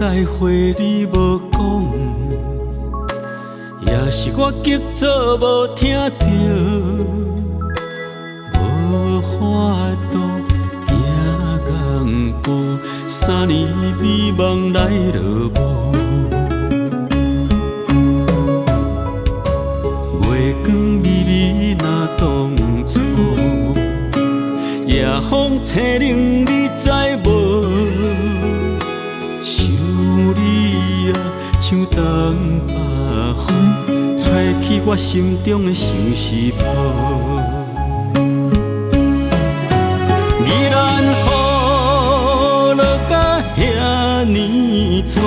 再会你无讲，也是我急做无听到，无法度行眼步，3年美梦来落幕。月光微微若当初，夜风清冷你知无？像你啊，像东北风，吹起我心中的相思抱。宜兰雨落甲遐尼粗，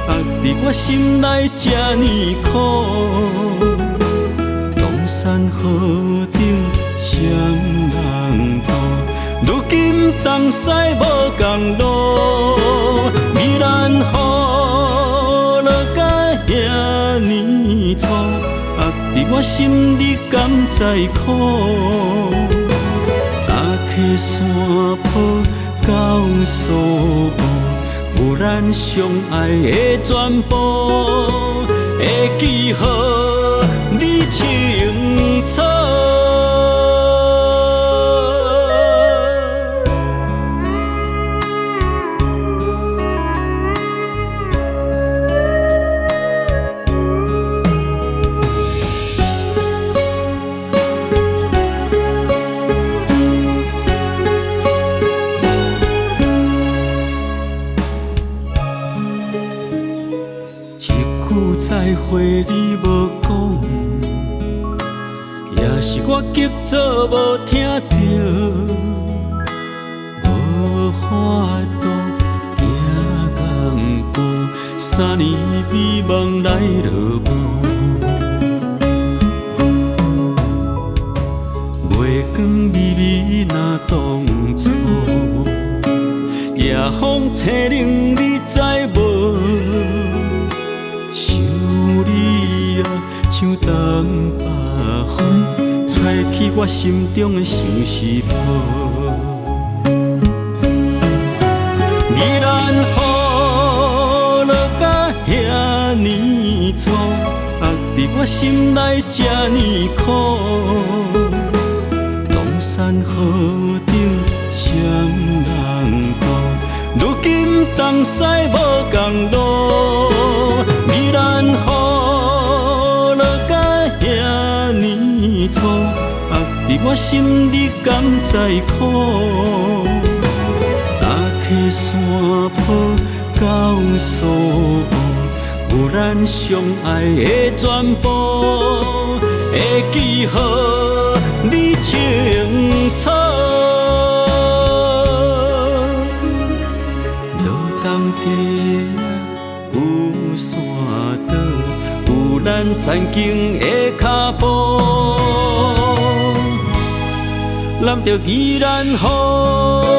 压伫我心内这呢苦。东山河顶双人渡，如今东西无共路。宜兰雨落甲遐尼粗，压伫我心里敢知苦？打开山坡到苏澳，有咱相爱的全部，会记好你清楚。再会你无讲，也是我急做无听到，无法度行眼步，3年美梦来落幕。月光微微若当初，夜风清冷你知无？像东北风，吹起我心中的相思抱。宜兰雨落甲遐尼粗，压伫我心内这呢苦。东山河顶双人渡，如今东西无共路。宜兰粗压伫我心里敢知苦？打开山坡到苏澳，有咱相爱的全部，会记好你清楚。落东街有山岛，有咱残经的脚步。揽着宜兰雨。